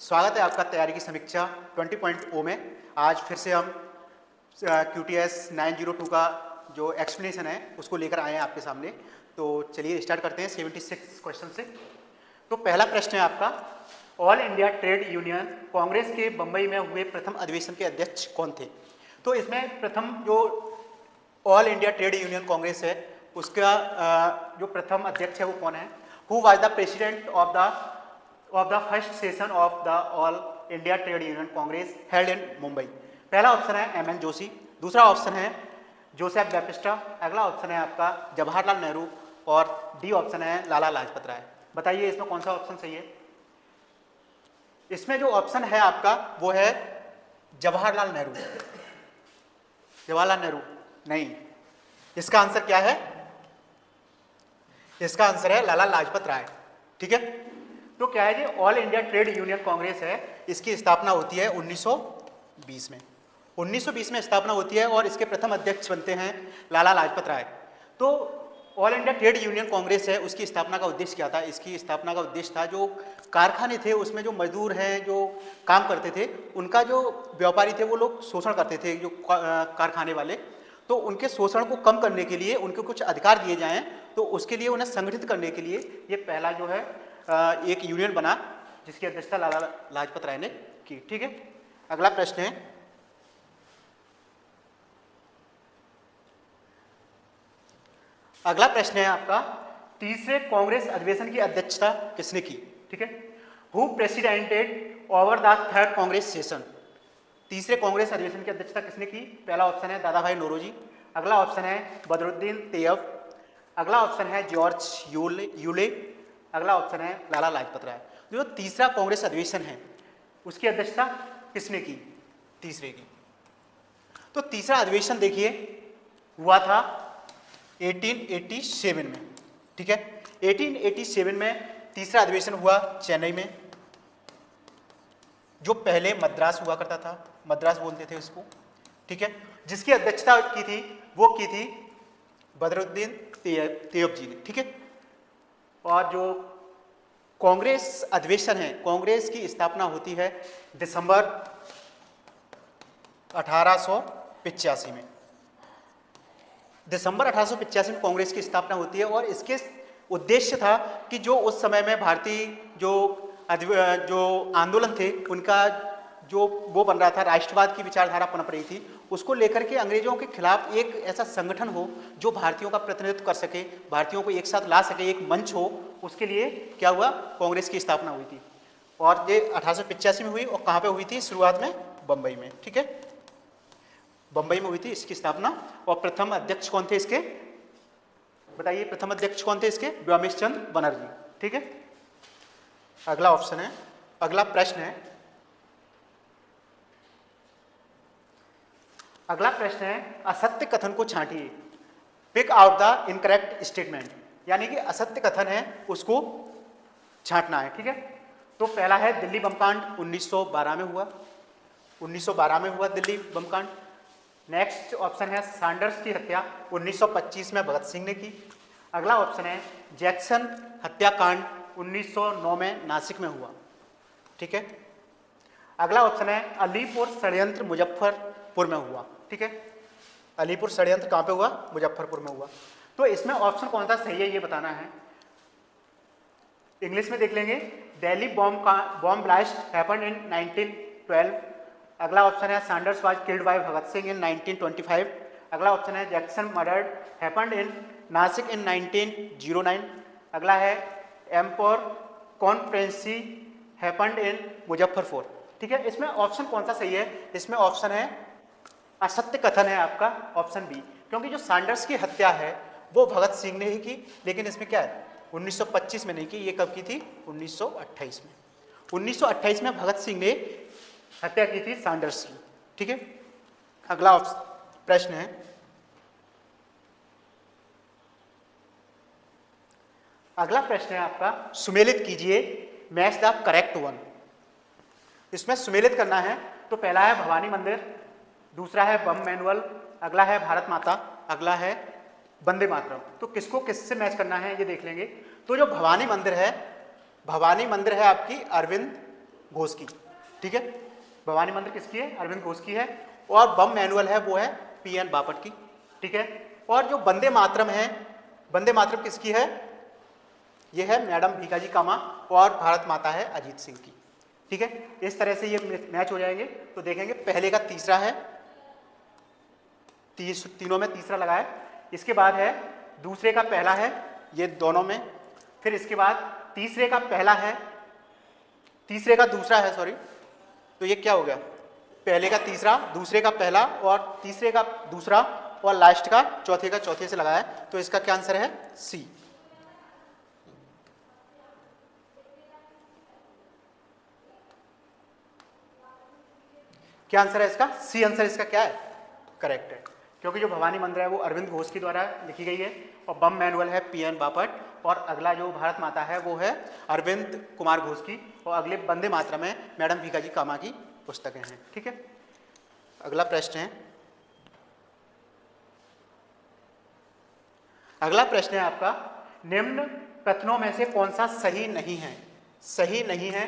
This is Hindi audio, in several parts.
स्वागत है आपका तैयारी की समीक्षा 20.0 में। आज फिर से हम QTS 902 का जो एक्सप्लेनेशन है उसको लेकर आए हैं आपके सामने। तो चलिए स्टार्ट करते हैं 76 क्वेश्चन से। तो पहला प्रश्न है आपका, all India Trade Union Congress के बंबई में हुए प्रथम अधिवेशन के अध्यक्ष कौन थे? तो इसमें प्रथम जो all India Trade Union Congress है उसका जो प्रथम अध्यक्ष है वो कौन है? Who was the president of the first session of the all India Trade Union Congress held in Mumbai? पहला ऑप्शन है MN जोशी, दूसरा ऑप्शन है जोसेफ बैप्टिस्टा, अगला ऑप्शन है आपका जवाहरलाल नेहरू और डी ऑप्शन है लाला लाजपत राय। बताइए इसमें कौन सा ऑप्शन सही है? इसमें जो ऑप्शन है आपका वो है जवाहरलाल नेहरू। जवाहरलाल नेहरू नहीं, इसका आंसर क्या है? इसका आंसर है लाला लाजपत राय। ठीक है, तो क्या है जी, All India Trade Union Congress है, इसकी स्थापना होती है 1920 में। 1920 में स्थापना होती है और इसके प्रथम अध्यक्ष बनते हैं लाला लाजपत राय। तो all India Trade Union Congress है, उसकी स्थापना का उद्देश्य क्या था? इसकी स्थापना का उद्देश्य था जो कारखाने थे उसमें जो मजदूर हैं जो काम करते थे उनका जो व्यापारी थे वो लोग शोषण करते थे, जो कारखाने वाले, तो उनके शोषण को कम करने के लिए उनको कुछ अधिकार दिए जाएं, तो उसके लिए उन्हें संगठित करने के लिए ये पहला जो है एक यूनियन बना जिसकी अध्यक्षता लाला लाजपत राय ने की। ठीक है, अगला प्रश्न है, अगला प्रश्न है आपका, तीसरे कांग्रेस अधिवेशन की अध्यक्षता किसने की? ठीक है, who presidented over the third Congress session? तीसरे कांग्रेस अधिवेशन की अध्यक्षता किसने की? पहला ऑप्शन है दादा भाई नौरोजी, अगला ऑप्शन है बदरुद्दीन तैयब, अगला ऑप्शन है जॉर्ज यूले, अगला ऑप्शन है लाला लाजपत राय। जो तीसरा कांग्रेस अधिवेशन है उसकी अध्यक्षता किसने की? तीसरे की। तो तीसरा अधिवेशन देखिए हुआ था 1887 में। ठीक है, 1887 में तीसरा अधिवेशन हुआ चेन्नई में, जो पहले मद्रास हुआ करता था, मद्रास बोलते थे उसको। ठीक है, जिसकी अध्यक्षता की थी वो की थी बदरुद्दीन तैयब जी ने। ठीक है, और जो कांग्रेस अधिवेशन है, कांग्रेस की स्थापना होती है दिसंबर 1885 में। दिसंबर 1885 में कांग्रेस की स्थापना होती है और इसके उद्देश्य था कि जो उस समय में भारतीय जो आंदोलन थे उनका जो वो बन रहा था, राष्ट्रवाद की विचारधारा पनप रही थी, उसको लेकर के अंग्रेजों के खिलाफ एक ऐसा संगठन हो जो भारतीयों का प्रतिनिधित्व कर सके, भारतीयों को एक साथ ला सके, एक मंच हो। उसके लिए क्या हुआ, कांग्रेस की स्थापना हुई थी और ये 1885 में हुई। और कहाँ पे हुई थी? शुरुआत में बंबई में। ठीक है, बंबई में हुई थी इसकी स्थापना। और प्रथम अध्यक्ष कौन थे इसके? बताइए प्रथम अध्यक्ष कौन थे इसके? व्योमेश चंद्र बनर्जी। ठीक है, अगला ऑप्शन है, अगला प्रश्न है, अगला प्रश्न है, असत्य कथन को छांटिए, pick out the incorrect statement. यानी कि असत्य कथन है उसको छांटना है। ठीक है, तो पहला है दिल्ली बम कांड 1912 में हुआ, 1912 में हुआ दिल्ली बम कांड। नेक्स्ट ऑप्शन है सैंडर्स की हत्या 1925 में भगत सिंह ने की। अगला ऑप्शन है जैक्सन हत्याकांड 1909 में नासिक में हुआ। ठीक है, अगला ऑप्शन है अलीपुर षड्यंत्र मुजफ्फरपुर में हुआ। ठीक है, अलीपुर षड्यंत्र कहाँ पे हुआ? मुजफ्फरपुर में हुआ। तो इसमें ऑप्शन कौन सा सही है ये बताना है। इंग्लिश में देख लेंगे, Delhi bomb blast happened in 1912। अगला ऑप्शन है Sanders was killed by Bhagat Singh in 1925। अगला ऑप्शन है Jackson murdered happened in Nashik in 1909। अगला है एम्पोर कॉन्फ्रेंसी हैपेंड इन मुजफ्फरपुर। ठीक है, इसमें ऑप्शन कौन सा सही है? इसमें ऑप्शन है असत्य कथन है आपका, ऑप्शन बी। क्योंकि जो सैंडर्स की हत्या है वो भगत सिंह ने ही की, लेकिन इसमें क्या है 1925 में नहीं की, ये कब की थी? 1928 में। 1928 में भगत सिंह ने हत्या की थी सैंडर्स की। ठीक है, अगला प्रश्न है, अगला प्रश्न है आपका, सुमेलित कीजिए, मैच द करेक्ट वन। इसमें सुमेलित करना है। तो पहला है भवानी मंदिर, दूसरा है बम मैनुअल, अगला है भारत माता, अगला है वंदे मातरम। तो किसको किससे मैच करना है ये देख लेंगे। तो जो भवानी मंदिर है आपकी अरविंद घोष की, ठीक है। भवानी मंदिर किसकी है? अरविंद घोष की है। और बम मैनुअल है वो है पीएन बापट की, ठीक है। और जो वंदे मातरम है, वंदे मातरम किसकी है? ये है मैडम भीखाजी कामा और भारत माता है अजीत सिंह की, ठीक है। इस तरह से ये मैच हो जाएंगे। तो देखेंगे पहले का तीसरा है, तीनों में तीसरा लगा है। इसके बाद है दूसरे का पहला है, ये दोनों में। फिर इसके बाद तीसरे का पहला है, तीसरे का दूसरा है, सॉरी। तो ये क्या हो गया? पहले का तीसरा, दूसरे का पहला और तीसरे का दूसरा और लास्ट का चौथे का चौथे से लगा है। तो इसका क्या आंसर है? सी। क्या आंसर है इसका? सी आंसर इसका क्या है? करेक्ट है, क्योंकि जो भवानी मंदिर है वो अरविंद घोष के द्वारा लिखी गई है और बम मैनुअल है पीएन बापट। और अगला जो भारत माता है वो है अरविंद कुमार घोष की। और अगले वंदे मातरम है मैडम भीखाजी कामा की पुस्तकें हैं, ठीक है। अगला प्रश्न है, अगला प्रश्न है आपका, निम्न कथनों में से कौन सा सही नहीं है? सही नहीं है।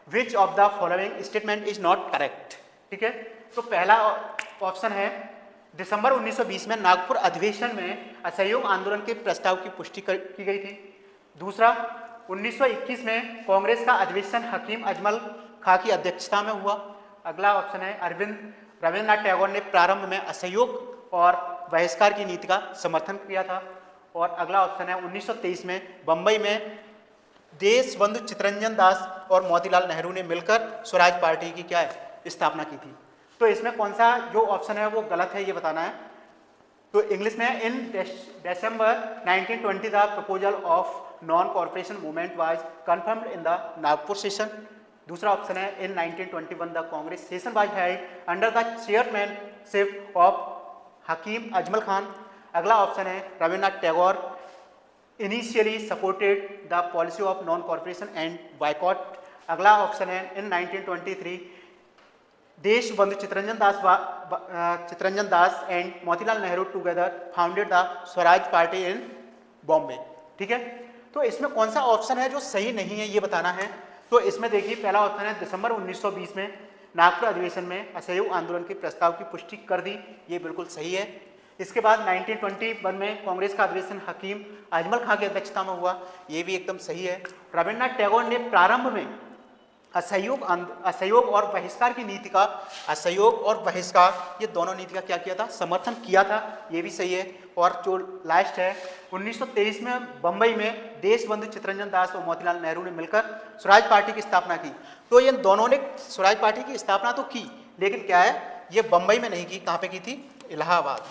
Which of the following statement is not correct, ठीक है। तो पहला ऑप्शन है दिसंबर 1920 में नागपुर अधिवेशन में असहयोग आंदोलन के प्रस्ताव की पुष्टि की गई थी। दूसरा, 1921 में कांग्रेस का अधिवेशन हकीम अजमल खां की अध्यक्षता में हुआ। अगला ऑप्शन है रविंद्रनाथ टैगोर ने प्रारंभ में असहयोग और बहिष्कार की नीति का समर्थन किया था। और अगला ऑप्शन है 1923 में बंबई में देश बंधु चित्तरंजन दास और मोतीलाल नेहरू ने मिलकर स्वराज पार्टी की क्या है? स्थापना की थी। तो इसमें कौन सा जो ऑप्शन है वो गलत है, ये बताना है। तो इंग्लिश में in December 1920 the proposal of non corporation movement was confirmed in the Nagpur session. दूसरा ऑप्शन है in 1921 the Congress session was held under the chairmanship of Hakim Ajmal Khan. अगला ऑप्शन है Rabindranath Tagore initially supported the policy of non corporation and boycott. अगला ऑप्शन है in 1923 Desh Bandhu Chittaranjan Das and Motilal Nehru together founded the Swaraj party in Bombay, ठीक है। तो इसमें कौन सा ऑप्शन है जो सही नहीं है, ये बताना है। तो इसमें देखिए पहला ऑप्शन है दिसंबर 1920 में नागपुर अधिवेशन में असहयोग आंदोलन के प्रस्ताव की पुष्टि कर दी, ये बिल्कुल सही है। इसके बाद 1921 में कांग्रेस का अधिवेशन हकीम अजमल खां की अध्यक्षता में हुआ, ये भी एकदम सही है। रविन्द्रनाथ टैगोर ने प्रारंभ में असहयोग और बहिष्कार की नीति का, असहयोग और बहिष्कार ये दोनों नीति का क्या किया था? समर्थन किया था, ये भी सही है। और जो लास्ट है 1923 में बंबई में देश बंधु चित्तरंजन दास और मोतीलाल नेहरू ने मिलकर स्वराज पार्टी की स्थापना की। तो ये दोनों ने स्वराज पार्टी की स्थापना तो की, लेकिन क्या है, ये बंबई में नहीं की। कहाँ पे की थी? इलाहाबाद।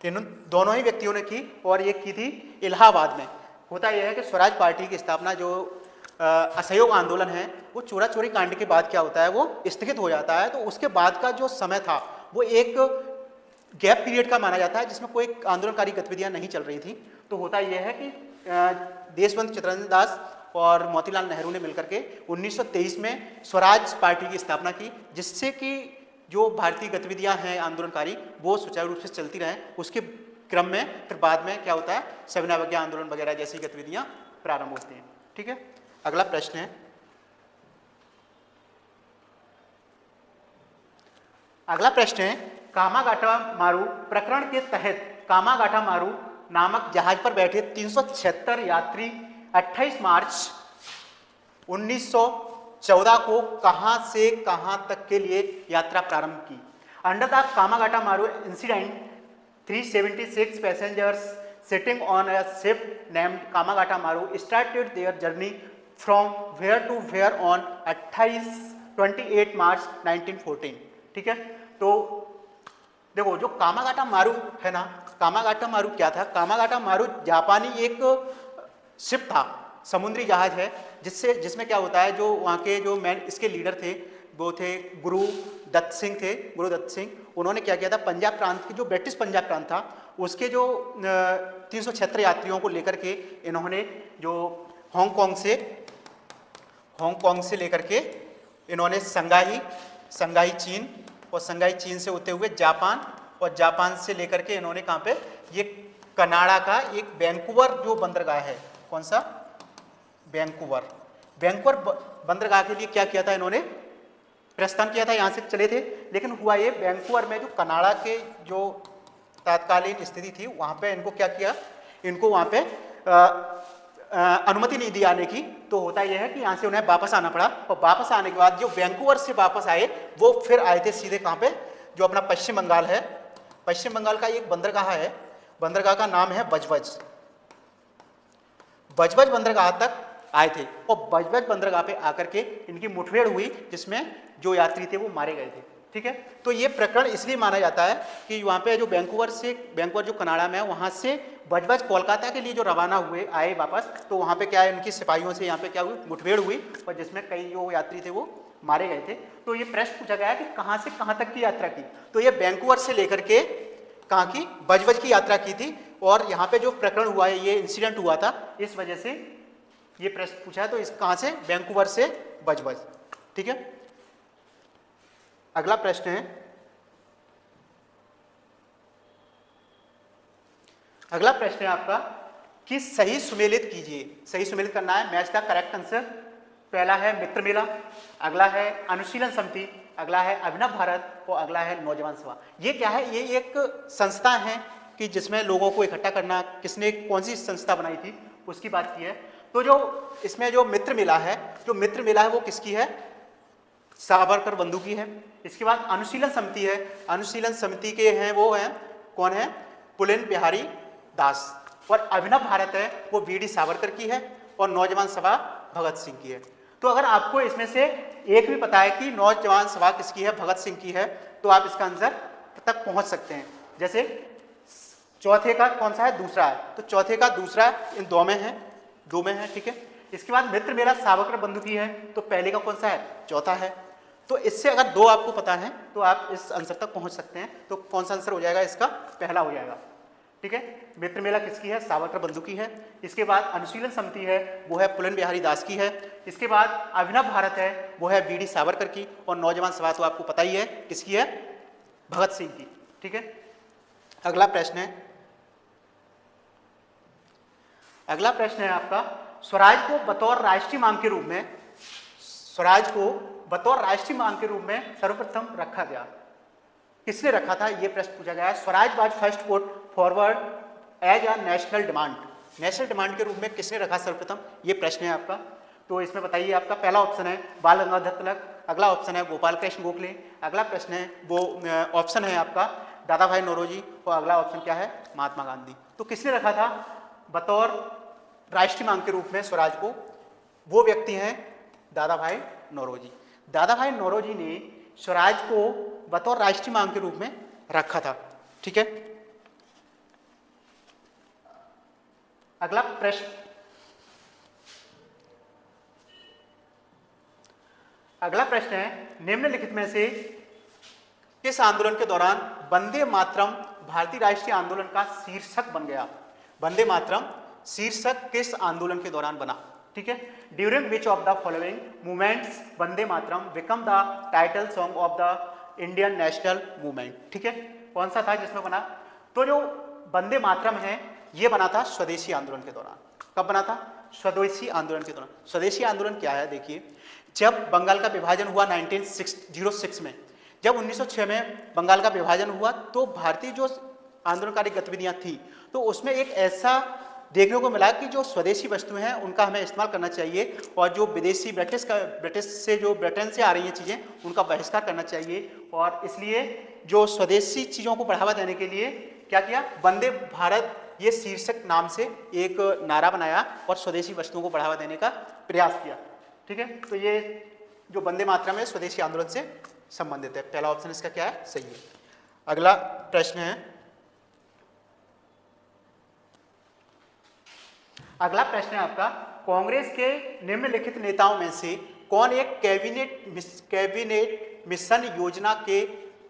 इन दोनों ही व्यक्तियों ने की और ये की थी इलाहाबाद में। होता यह है कि स्वराज पार्टी की स्थापना, जो असहयोग आंदोलन है, वो चोरा चोरी कांड के बाद क्या होता है, वो स्थगित हो जाता है। तो उसके बाद का जो समय था वो एक गैप पीरियड का माना जाता है, जिसमें कोई आंदोलनकारी गतिविधियां नहीं चल रही थी। तो होता यह है कि देशबंधु चित्तरंजन दास और मोतीलाल नेहरू ने मिलकर के 1923 में स्वराज पार्टी की स्थापना की, जिससे कि जो भारतीय गतिविधियां हैं आंदोलनकारी वो सुचारू रूप से चलती रहें। उसके क्रम में फिर बाद में क्या होता है, सविनय अवज्ञा आंदोलन वगैरह जैसी गतिविधियां प्रारंभ होती हैं, ठीक है। अगला प्रश्न है, अगला प्रश्न है कामागाटा मारू प्रकरण के तहत कामागाटा मारू नामक जहाज पर बैठे 376 यात्री 28 मार्च 1914 को कहां से कहां तक के लिए यात्रा प्रारंभ की? अंडर द कामागाटा मारू incident 376 passengers sitting on a ship named Kamagata Maru started their journey from where to where on 28 मार्च 1914, ठीक है। तो देखो जो कामागाटा मारू है ना, कामागाटा मारू क्या था? कामागाटा मारू जापानी एक शिप था, समुद्री जहाज है, जिसमें क्या होता है, जो वहाँ के जो मैन इसके लीडर थे वो थे गुरु दत्त सिंह। उन्होंने क्या किया था, पंजाब प्रांत की जो ब्रिटिश पंजाब प्रांत था उसके जो 376 यात्रियों को लेकर के इन्होंने जो हांगकांग से लेकर के इन्होंने संगाई चीन, और संगाई चीन से होते हुए जापान, और जापान से लेकर के इन्होंने कहाँ पे, ये कनाडा का एक वैंकूवर जो बंदरगाह है, कौन सा? वैंकूवर बंदरगाह के लिए क्या किया था इन्होंने, प्रस्थान किया था, यहाँ से चले थे। लेकिन हुआ ये, वैंकूवर में जो कनाडा के जो तत्कालीन स्थिति थी वहाँ पे इनको क्या किया, इनको वहाँ पे अनुमति नहीं दी आने की। तो होता यह है कि यहाँ से उन्हें वापस आना पड़ा, और वापस आने के बाद जो वैंकूवर से वापस आए वो फिर आए थे सीधे कहाँ पे, जो अपना पश्चिम बंगाल है, पश्चिम बंगाल का एक बंदरगाह है, बंदरगाह का नाम है बजबज। बजबज बंदरगाह तक आए थे, और बजबज बंदरगाह पे आकर के इनकी मुठभेड़ हुई, जिसमें जो यात्री थे वो मारे गए थे। ठीक है, तो ये प्रकरण इसलिए माना जाता है कि वहाँ पे जो वैंकूवर जो कनाडा में है, वहाँ से बजबज कोलकाता के लिए जो रवाना हुए आए वापस, तो वहाँ पे क्या है, उनकी सिपाहियों से यहाँ पे क्या हुई, मुठभेड़ हुई, और जिसमें कई जो यात्री थे वो मारे गए थे। तो ये प्रश्न पूछा गया कि कहाँ से कहाँ तक की यात्रा की, तो ये वैंकूवर से लेकर के कहाँ की, बजबज की यात्रा की थी। और यहाँ पे जो प्रकरण हुआ है, ये इंसिडेंट हुआ था, इस वजह से ये प्रश्न पूछा है। तो इस कहाँ से, वैंकूवर से बजबज। ठीक है, अगला प्रश्न है, अगला प्रश्न है आपका कि सही सुमेलित कीजिए। सही सुमेलित करना है, मैच द करेक्ट आंसर। पहला है मित्र मेला, अगला है अनुशीलन समिति, अगला है अभिनव भारत, और अगला है नौजवान सभा। ये क्या है, ये एक संस्था है कि जिसमें लोगों को इकट्ठा करना, किसने कौन सी संस्था बनाई थी उसकी बात की है। तो जो इसमें जो मित्र मेला है, जो मित्र मेला है वो किसकी है, सावरकर बंधु की है। इसके बाद अनुशीलन समिति है, अनुशीलन समिति के हैं वो हैं, कौन है, पुलेन बिहारी दास। और अभिनव भारत है वो वी डी सावरकर की है, और नौजवान सभा भगत सिंह की है। तो अगर आपको इसमें से एक भी पता है कि नौजवान सभा किसकी है, भगत सिंह की है, तो आप इसका आंसर तक पहुंच सकते हैं। जैसे चौथे का कौन सा है, दूसरा है, तो चौथे का दूसरा इन दो में है। ठीक है, इसके बाद मित्र मेला सावरकर बंधु की है, तो पहले का कौन सा है, चौथा है। तो इससे अगर दो आपको पता है तो आप इस आंसर तक पहुंच सकते हैं। तो कौन सा आंसर हो जाएगा इसका, पहला हो जाएगा। ठीक है, मित्र मेला किसकी है, सावरकर बंधु की है। इसके बाद अनुशीलन समिति है वो है पुलन बिहारी दास की है। इसके बाद अभिनव भारत है वो है वी डी सावरकर की, और नौजवान सभा तो आपको पता ही है किसकी है, भगत सिंह की। ठीक है, अगला प्रश्न है, अगला प्रश्न है आपका, स्वराज को बतौर राष्ट्रीय मांग के रूप में, स्वराज को बतौर राष्ट्रीय मांग के रूप में सर्वप्रथम रखा गया, किसने रखा था, यह प्रश्न पूछा गया है। Swaraj was first put forward as a national demand, national demand के रूप में किसने रखा सर्वप्रथम, ये प्रश्न है आपका। तो इसमें बताइए, आपका पहला ऑप्शन है बाल गंगाधर तिलक, अगला ऑप्शन है गोपाल कृष्ण गोखले, अगला प्रश्न है वो ऑप्शन है आपका दादा भाई नौरोजी, और अगला ऑप्शन क्या है, महात्मा गांधी। तो किसने रखा था बतौर राष्ट्रीय मांग के रूप में स्वराज को, वो व्यक्ति हैं दादा भाई नौरोजी। दादा भाई नौरोजी ने स्वराज को बतौर राष्ट्रीय मांग के रूप में रखा था। ठीक है, अगला प्रश्न, अगला प्रश्न है, निम्नलिखित में से किस आंदोलन के दौरान वंदे मातरम भारतीय राष्ट्रीय आंदोलन का शीर्षक बन गया। वंदे मातरम शीर्षक किस आंदोलन के दौरान बना। ठीक है, during which of the following movements Vande Mataram become the title song of the Indian national movement. ठीक है, कौन सा था जिसमें बना, तो जो वंदे मातरम है ये बना था स्वदेशी आंदोलन के दौरान। कब बना था, स्वदेशी आंदोलन के दौरान। स्वदेशी आंदोलन क्या है, देखिए, जब बंगाल का विभाजन हुआ 1906 में, जब 1906 में बंगाल का विभाजन हुआ, तो भारतीय जो आंदोलनकारी गतिविधियां थी, तो उसमें एक ऐसा देखने को मिला कि जो स्वदेशी वस्तुएं हैं उनका हमें इस्तेमाल करना चाहिए, और जो विदेशी ब्रिटिश से जो ब्रिटेन से आ रही हैं चीज़ें उनका बहिष्कार करना चाहिए। और इसलिए जो स्वदेशी चीज़ों को बढ़ावा देने के लिए क्या किया, वंदे भारत ये शीर्षक नाम से एक नारा बनाया और स्वदेशी वस्तुओं को बढ़ावा देने का प्रयास किया। ठीक है, तो ये जो वंदे मातरम है स्वदेशी आंदोलन से संबंधित है। पहला ऑप्शन इसका क्या है, सही है। अगला प्रश्न है, अगला प्रश्न है आपका, कांग्रेस के निम्नलिखित नेताओं में से कौन एक कैबिनेट मिशन योजना के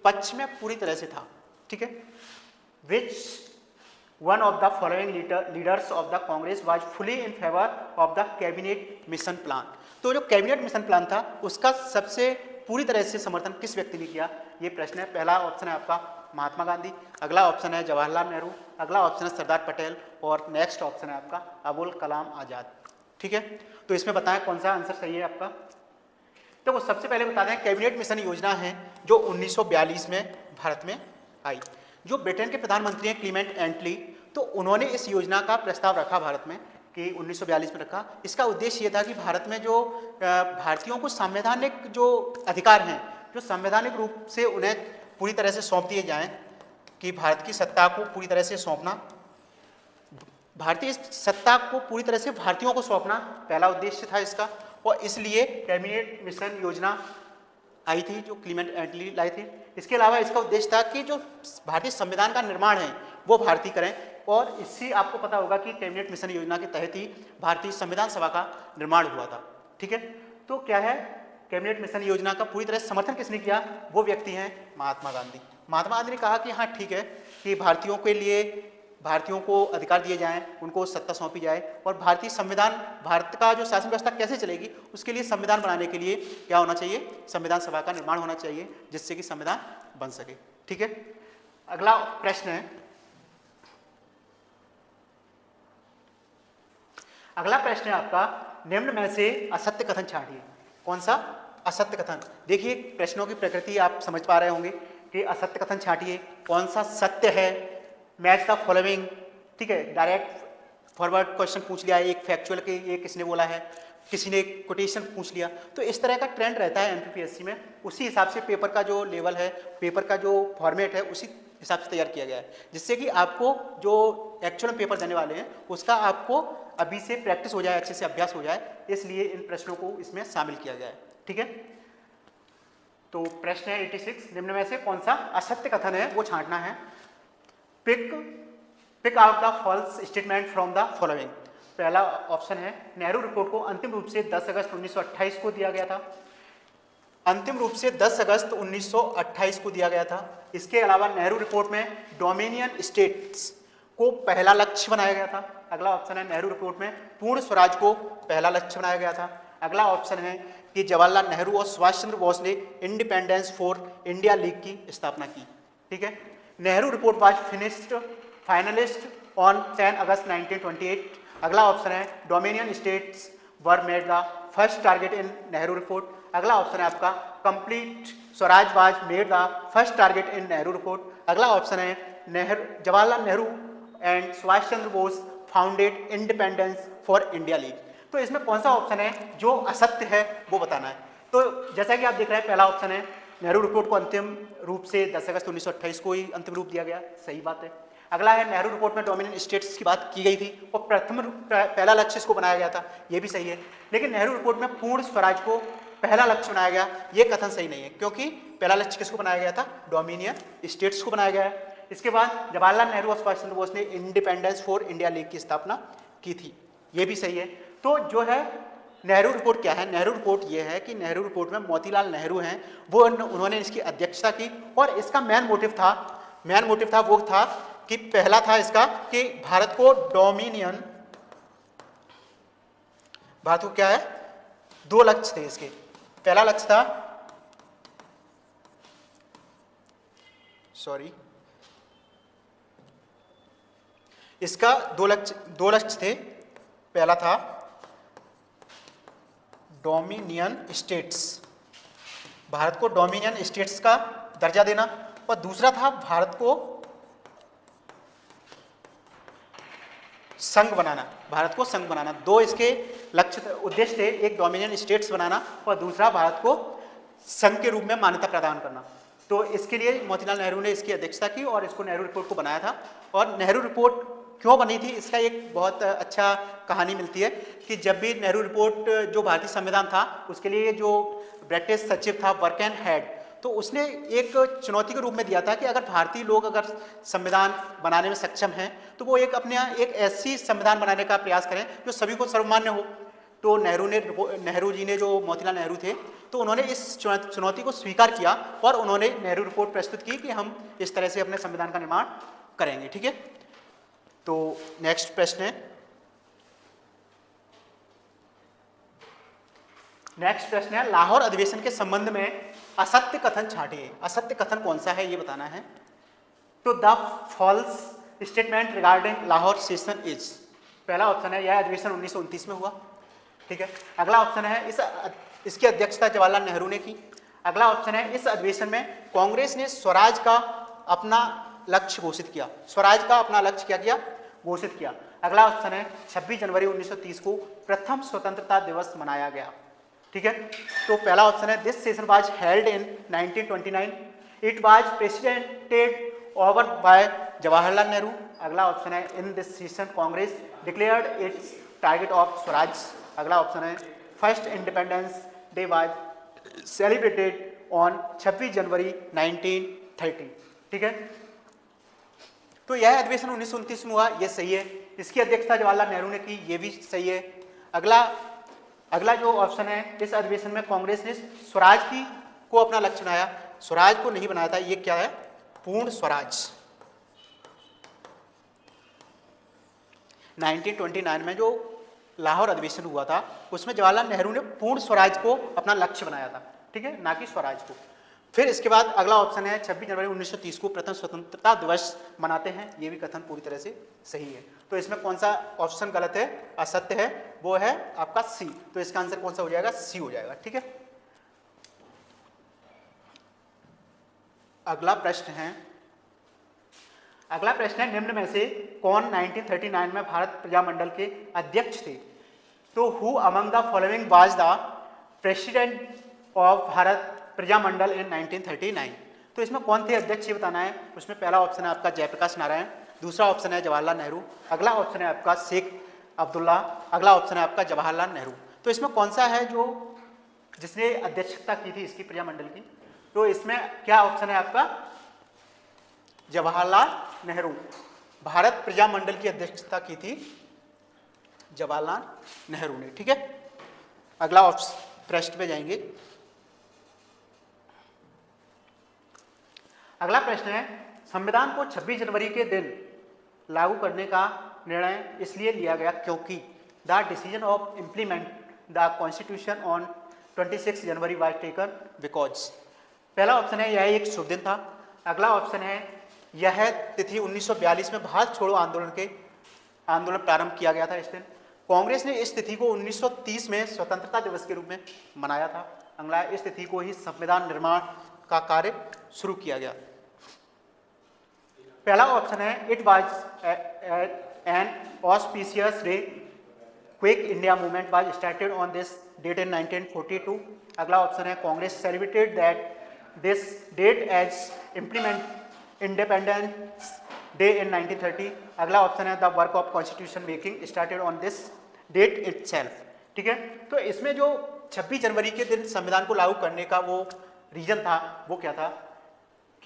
पक्ष में पूरी तरह से था। ठीक है, which one of the following leaders of the Congress was fully in favour of the cabinet mission plan. तो जो कैबिनेट मिशन प्लान था उसका सबसे पूरी तरह से समर्थन किस व्यक्ति ने किया, ये प्रश्न है। पहला ऑप्शन है आपका महात्मा गांधी, अगला ऑप्शन है जवाहरलाल नेहरू, अगला ऑप्शन है सरदार पटेल, और नेक्स्ट ऑप्शन है आपका अबुल कलाम आजाद। ठीक है, तो इसमें बताएं कौन सा आंसर सही है आपका। तो वो सबसे पहले बता दें कैबिनेट मिशन योजना है जो 1942 में भारत में आई। जो ब्रिटेन के प्रधानमंत्री हैं क्लीमेंट एटली, तो उन्होंने इस योजना का प्रस्ताव रखा भारत में कि 1942 में रखा। इसका उद्देश्य ये था कि भारत में जो भारतीयों को संवैधानिक जो अधिकार हैं, जो संवैधानिक रूप से उन्हें पूरी तरह से सौंप दिए जाएं, कि भारत की सत्ता को पूरी तरह से सौंपना, भारतीय सत्ता को पूरी तरह से भारतीयों को सौंपना पहला उद्देश्य था इसका। और इसलिए कैबिनेट मिशन योजना आई थी जो क्लीमेंट एटली लाई थी। इसके अलावा इसका उद्देश्य था कि जो भारतीय संविधान का निर्माण है वो भारतीय करें, और इससे आपको पता होगा कि कैबिनेट मिशन योजना के तहत ही भारतीय संविधान सभा का निर्माण हुआ था। ठीक है, तो क्या है, कैबिनेट मिशन योजना का पूरी तरह समर्थन किसने किया? वो व्यक्ति हैं महात्मा गांधी। महात्मा गांधी ने कहा कि हाँ ठीक है कि भारतीयों के लिए, भारतीयों को अधिकार दिए जाएं, उनको सत्ता सौंपी जाए, और भारतीय संविधान, भारत का जो शासन व्यवस्था कैसे चलेगी उसके लिए संविधान बनाने के लिए क्या होना चाहिए? संविधान सभा का निर्माण होना चाहिए, जिससे कि संविधान बन सके। ठीक है, अगला प्रश्न है, अगला प्रश्न है आपका, निम्न में से असत्य कथन छांटिए। कौन सा असत्य कथन? देखिए प्रश्नों की प्रकृति आप समझ पा रहे होंगे कि असत्य कथन छांटिए, कौन सा सत्य है, मैच द फॉलोइंग। ठीक है, डायरेक्ट फॉरवर्ड क्वेश्चन पूछ लिया, एक फैक्चुअल के ये किसने बोला है, किसी ने कोटेशन पूछ लिया। तो इस तरह का ट्रेंड रहता है एमपीपीएससी में, उसी हिसाब से पेपर का जो लेवल है, पेपर का जो फॉर्मेट है उसी हिसाब से तैयार किया गया है, जिससे कि आपको जो एक्चुअल पेपर देने वाले हैं उसका आपको अभी से प्रैक्टिस हो जाए, अच्छे से अभ्यास हो जाए, इसलिए इन प्रश्नों को इसमें शामिल किया गया है। ठीक है, तो प्रश्न है 86, निम्न में से कौन सा असत्य कथन है वो छांटना है। Pick out the false statement from the following. पहला ऑप्शन है, नेहरू रिपोर्ट को अंतिम रूप से 10 अगस्त 1928 को दिया गया था। अंतिम रूप से 10 अगस्त 1928 को दिया गया था। इसके अलावा नेहरू रिपोर्ट में डोमिनियन स्टेट्स को पहला लक्ष्य बनाया गया था। अगला ऑप्शन है, नेहरू रिपोर्ट में पूर्ण स्वराज को पहला लक्ष्य बनाया गया था। अगला ऑप्शन है कि जवाहरलाल नेहरू और सुभाष चंद्र बोस ने इंडिपेंडेंस फॉर इंडिया लीग की स्थापना की। ठीक है, Nehru report was finished finalist on 10 अगस्त 1928। अगला ऑप्शन है, dominion states were made the first target in Nehru report. अगला ऑप्शन है आपका, complete Swaraj was made the first target in Nehru report. अगला ऑप्शन है, Jawaharlal Nehru and Subhash Chandra Bose founded independence for India league. तो इसमें कौन सा ऑप्शन है जो असत्य है वो बताना है। तो जैसा कि आप देख रहे हैं, पहला ऑप्शन है, नेहरू रिपोर्ट को अंतिम रूप से 10 अगस्त 1928 को ही अंतिम रूप दिया गया, सही बात है। अगला है, नेहरू रिपोर्ट में डोमिनियन स्टेट्स की बात की गई थी और पहला लक्ष्य इसको बनाया गया था, ये भी सही है। लेकिन नेहरू रिपोर्ट में पूर्ण स्वराज को पहला लक्ष्य बनाया गया, ये कथन सही नहीं है, क्योंकि पहला लक्ष्य किसको बनाया गया था? डोमिनियन स्टेट्स को बनाया गया है। इसके बाद जवाहरलाल नेहरू और सुभाष चंद्र बोस ने इंडिपेंडेंस फॉर इंडिया लीग की स्थापना की थी, ये भी सही है। तो जो है नेहरू रिपोर्ट क्या है? नेहरू रिपोर्ट ये है कि नेहरू रिपोर्ट में मोतीलाल नेहरू हैं, वो उन्होंने इसकी अध्यक्षता की, और इसका मेन मोटिव था वो था कि पहला था इसका कि भारत को डोमिनियन, भारत को क्या है, 2 लक्ष्य थे इसके। पहला लक्ष्य था, सॉरी, इसका 2 लक्ष्य थे। पहला था डोमिनियन स्टेट्स, भारत को डोमिनियन स्टेट्स का दर्जा देना, और दूसरा था भारत को संघ बनाना, भारत को संघ बनाना। 2 इसके लक्ष्य उद्देश्य थे, एक डोमिनियन स्टेट्स बनाना और दूसरा भारत को संघ के रूप में मान्यता प्रदान करना। तो इसके लिए मोतीलाल नेहरू ने इसकी अध्यक्षता की और इसको नेहरू रिपोर्ट को बनाया था। और नेहरू रिपोर्ट क्यों बनी थी, इसका एक बहुत अच्छा कहानी मिलती है कि जब भी नेहरू रिपोर्ट जो भारतीय संविधान था उसके लिए जो ब्रिटिश सचिव था वर्कन हेड, तो उसने एक चुनौती के रूप में दिया था कि अगर भारतीय लोग अगर संविधान बनाने में सक्षम हैं तो वो एक ऐसी संविधान बनाने का प्रयास करें जो सभी को सर्वमान्य हो। तो नेहरू जी ने, जो मोतीलाल नेहरू थे, तो उन्होंने इस चुनौती को स्वीकार किया और उन्होंने नेहरू रिपोर्ट प्रस्तुत की कि हम इस तरह से अपने संविधान का निर्माण करेंगे। ठीक है, तो नेक्स्ट प्रश्न है, लाहौर अधिवेशन के संबंध में असत्य कथन छांटिए। असत्य कथन कौन सा है ये बताना है। तो the false statement regarding Lahore session is, पहला ऑप्शन है, यह अधिवेशन 1929 में हुआ। ठीक है। अगला ऑप्शन है इसकी अध्यक्षता जवाहरलाल नेहरू ने की। अगला ऑप्शन है इस अधिवेशन में कांग्रेस ने स्वराज का अपना लक्ष्य घोषित किया। स्वराज का अपना लक्ष्य क्या किया? घोषित किया। अगला ऑप्शन है 26 जनवरी 1930 को प्रथम स्वतंत्रता दिवस मनाया गया। ठीक है, तो पहला ऑप्शन है this session was held in 1929, it was presidented over by Jawaharlal Nehru. अगला ऑप्शन है in this session Congress declared its target of Swaraj. अगला ऑप्शन है first Independence Day was celebrated on 26 January 1930। ठीक है, तो यह अधिवेशन 1929 में हुआ, यह सही है। इसकी अध्यक्षता जवाहरलाल नेहरू ने की, यह भी सही है। अगला जो ऑप्शन है इस अधिवेशन में कांग्रेस ने स्वराज को अपना लक्ष्य बनाया, स्वराज को नहीं बनाया था, ये क्या है? पूर्ण स्वराज। 1929 में जो लाहौर अधिवेशन हुआ था उसमें जवाहरलाल नेहरू ने पूर्ण स्वराज को अपना लक्ष्य बनाया था, ठीक है, ना कि स्वराज को। फिर इसके बाद अगला ऑप्शन है 26 जनवरी 1930 को प्रथम स्वतंत्रता दिवस मनाते हैं, ये भी कथन पूरी तरह से सही है। तो इसमें कौन सा ऑप्शन गलत है, असत्य है? वो है आपका सी। तो इसका आंसर कौन सा हो जाएगा? सी हो जाएगा। ठीक है, अगला प्रश्न है निम्न में से कौन 1939 में भारत प्रजामंडल के अध्यक्ष थे? तो who among the following was the president of Bharat Prajamandal in 1939? तो इसमें कौन थे अध्यक्ष ये बताना है। उसमें पहला ऑप्शन है आपका जयप्रकाश नारायण, दूसरा ऑप्शन है जवाहरलाल नेहरू, अगला ऑप्शन है आपका शेख अब्दुल्ला, अगला ऑप्शन है आपका जवाहरलाल नेहरू। तो इसमें कौन सा है जो जिसने अध्यक्षता की थी इसकी प्रजामंडल की? तो इसमें क्या ऑप्शन है आपका? जवाहरलाल नेहरू। भारत प्रजामंडल की अध्यक्षता की थी जवाहरलाल नेहरू ने। ठीक है, अगला प्रश्न पे जाएंगे। अगला प्रश्न है संविधान को 26 जनवरी के दिन लागू करने का निर्णय इसलिए लिया गया क्योंकि the decision of implement the constitution on 26 January was taken because. पहला ऑप्शन है यह एक शुभ दिन था। अगला ऑप्शन है यह तिथि 1942 में भारत छोड़ो आंदोलन प्रारंभ किया गया था इस दिन। कांग्रेस ने इस तिथि को 1930 में स्वतंत्रता दिवस के रूप में मनाया था। अगला, इस तिथि को ही संविधान निर्माण का कार्य शुरू किया गया। पहला ऑप्शन है it was an auspicious day, quit India movement was started on this date in 1942। अगला ऑप्शन है Congress celebrated that this date as implement Independence Day in 1930। अगला ऑप्शन है the work of constitution making started on this date itself. ठीक है, तो इसमें जो 26 जनवरी के दिन संविधान को लागू करने का वो रीजन था वो क्या था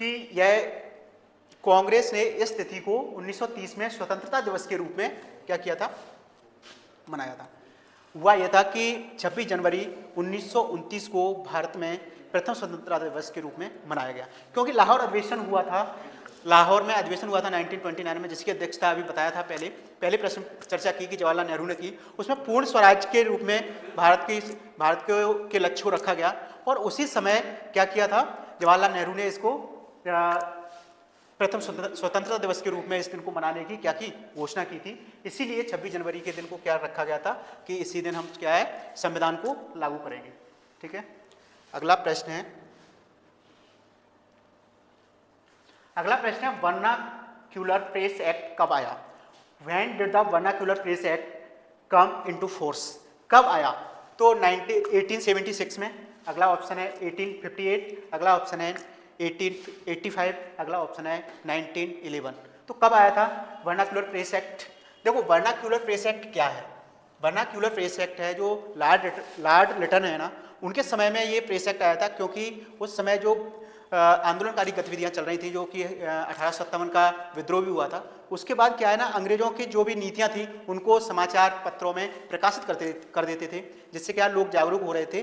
कि यह कांग्रेस ने इस तिथि को 1930 में स्वतंत्रता दिवस के रूप में क्या किया था? मनाया था। हुआ यह था कि 26 जनवरी 1929 को भारत में प्रथम स्वतंत्रता दिवस के रूप में मनाया गया क्योंकि लाहौर अधिवेशन हुआ था। लाहौर में अधिवेशन हुआ था 1929 में, जिसकी अध्यक्षता अभी बताया था पहले प्रश्न चर्चा की कि जवाहरलाल नेहरू ने की। उसमें पूर्ण स्वराज के रूप में भारत के लक्ष्य को रखा गया और उसी समय क्या किया था? जवाहरलाल नेहरू ने इसको प्रथम स्वतंत्रता दिवस के रूप में इस दिन को मनाने की क्या की? घोषणा की थी। इसीलिए 26 जनवरी के दिन को क्या रखा गया था कि इसी दिन हम क्या है? संविधान को लागू करेंगे। ठीक है, अगला प्रश्न है वर्नाक्यूलर प्रेस एक्ट कब आया? When did the vernacular press act come into force? कब आया? तो 1876 में। अगला ऑप्शन है 1858, अगला ऑप्शन है 1885, अगला ऑप्शन है 1911। तो कब आया था वर्नाक्यूलर प्रेस एक्ट? देखो, वर्नाक्यूलर प्रेस एक्ट क्या है? वर्नाक्यूलर प्रेस एक्ट है जो लॉर्ड लिटन है ना, उनके समय में ये प्रेस एक्ट आया था क्योंकि उस समय जो आंदोलनकारी गतिविधियां चल रही थी, जो कि 1857 का विद्रोह भी हुआ था। उसके बाद क्या है ना, अंग्रेजों की जो भी नीतियां थी उनको समाचार पत्रों में प्रकाशित कर देते थे, जिससे क्या लोग जागरूक हो रहे थे।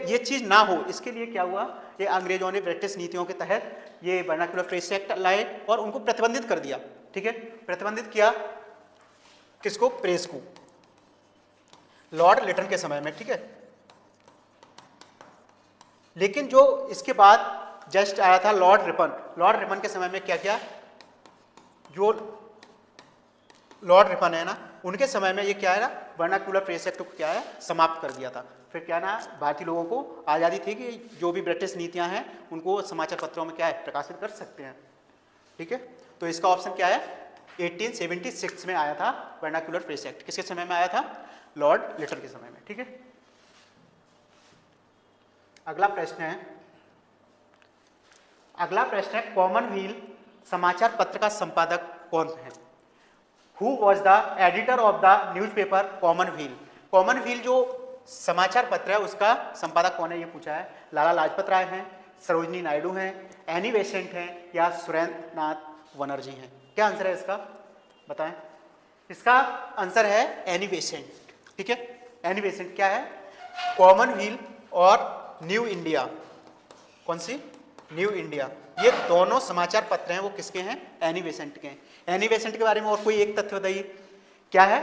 ये चीज़ ना हो इसके लिए क्या हुआ, ये अंग्रेजों ने ब्रिटिश नीतियों के तहत ये वर्नाक्यूलर प्रेस एक्ट लाए और उनको प्रतिबंधित कर दिया। ठीक है, प्रतिबंधित किया किसको? प्रेस को, लॉर्ड लिटन के समय में। ठीक है, लेकिन जो इसके बाद जस्ट आया था लॉर्ड रिपन के समय में क्या किया? जो लॉर्ड रिपन है ना, उनके समय में ये क्या है ना, वर्नाक्यूलर प्रेस एक्ट को क्या है, समाप्त कर दिया था। फिर क्या ना, भारतीय लोगों को आज़ादी थी कि जो भी ब्रिटिश नीतियां हैं उनको समाचार पत्रों में क्या है, प्रकाशित कर सकते हैं। ठीक है, तो इसका ऑप्शन क्या है, 1876 में आया था वर्नाक्यूलर प्रेस एक्ट। किसके समय में आया था, लॉर्ड लिटल के समय में। ठीक है, अगला प्रश्न है कॉमनवेल्थ समाचार पत्र का संपादक कौन है? Who was the editor of the newspaper Commonwealth? Commonwealth जो समाचार पत्र है उसका संपादक कौन है, ये पूछा है। लाला लाजपत राय हैं, सरोजनी नायडू हैं, एनी बेसेंट हैं, या सुरेंद्र नाथ बनर्जी हैं? क्या आंसर है इसका, बताएं। इसका आंसर है एनी बेसेंट। ठीक है, एनी बेसेंट क्या है, कॉमनवेल्थ और न्यू इंडिया, कौन सी, न्यू इंडिया, ये दोनों समाचार पत्र हैं वो किसके हैं, एनी बेसेंट के हैं। एनी बेसेंट के बारे में और कोई एक तथ्य बताइए, क्या है,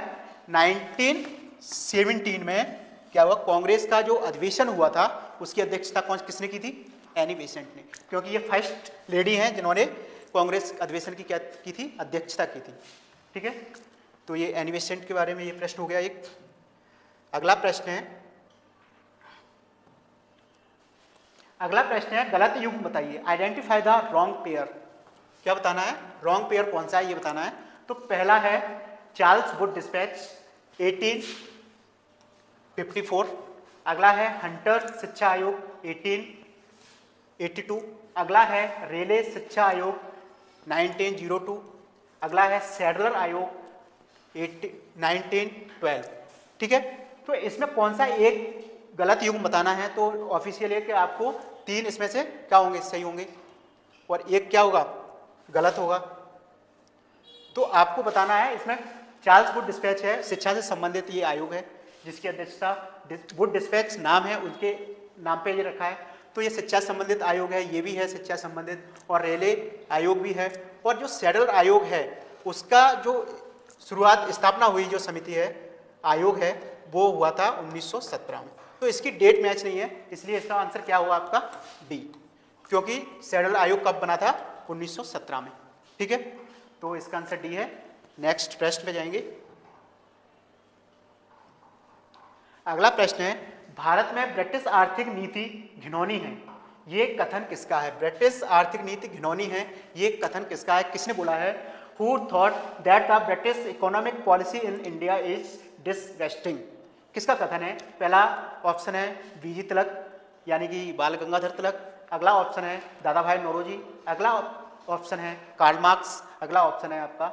1917 में क्या हुआ, कांग्रेस का जो अधिवेशन हुआ था उसकी अध्यक्षता किसने की थी, एनी बेसेंट ने, क्योंकि ये फर्स्ट लेडी हैं जिन्होंने कांग्रेस अधिवेशन की क्या की थी, अध्यक्षता की थी। ठीक है, तो ये एनी बेसेंट के बारे में ये प्रश्न हो गया एक। अगला प्रश्न है गलत युग्म बताइए, आइडेंटिफाई द रॉन्ग पेयर। क्या बताना है, रॉन्ग पेयर कौन सा है ये बताना है। तो पहला है चार्ल्स वुड डिस्पैच 1854, अगला है हंटर शिक्षा आयोग 1882, अगला है रेले शिक्षा आयोग 1902, अगला है सैडलर आयोग 1912। ठीक है, तो इसमें कौन सा एक गलत युग्म बताना है। तो ऑफिशियल है कि आपको 3 इसमें से क्या होंगे, सही होंगे, और एक क्या होगा, गलत होगा। तो आपको बताना है, इसमें चार्ल्स वुड डिस्पैच है, शिक्षा से संबंधित ये आयोग है जिसकी अध्यक्षता वुड डिस्पैच नाम है, उनके नाम पे ये रखा है। तो ये शिक्षा संबंधित आयोग है, ये भी है शिक्षा संबंधित, और रेले आयोग भी है। और जो सैडलर आयोग है उसका जो शुरुआत स्थापना हुई जो समिति है, आयोग है, वो हुआ था 1917 में। तो इसकी डेट मैच नहीं है, इसलिए इसका आंसर क्या हुआ आपका, डी, क्योंकि सैडलर आयोग कब बना था, 1917 में। ठीक है, तो इसका आंसर डी है। नेक्स्ट प्रश्न पे जाएंगे। अगला प्रश्न है भारत में ब्रिटिश आर्थिक नीति घिनौनी है, ये कथन किसका है। ब्रिटिश आर्थिक नीति घिनौनी है, ये कथन किसका है, किसने बोला है। Who thought that the British economic policy in India is disgusting? किसका कथन है। पहला ऑप्शन है बीजी तिलक यानी कि बाल गंगाधर तिलक, अगला ऑप्शन है दादा भाई नौरोजी, अगला ऑप्शन है कार्ल मार्क्स, अगला ऑप्शन है आपका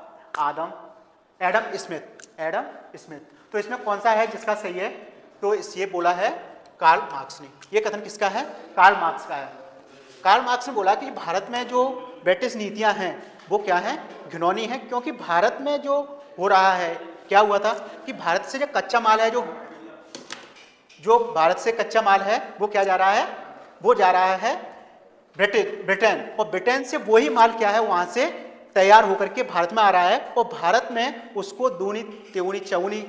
एडम स्मिथ। तो इसमें कौन सा है जिसका सही है, तो ये बोला है कार्ल मार्क्स ने। ये कथन किसका है, कार्ल मार्क्स का है। कार्ल मार्क्स ने बोला कि भारत में जो ब्रिटिश नीतियां हैं वो क्या है, घिनौनी है, क्योंकि भारत में जो हो रहा है, क्या हुआ था कि भारत से जो कच्चा माल है, जो भारत से कच्चा माल है वो क्या जा रहा है, वो जा रहा है ब्रिटेन, और ब्रिटेन से वही माल क्या है वहां से तैयार होकर के भारत में आ रहा है, और भारत में उसको दूनी तिगुनी चौगुनी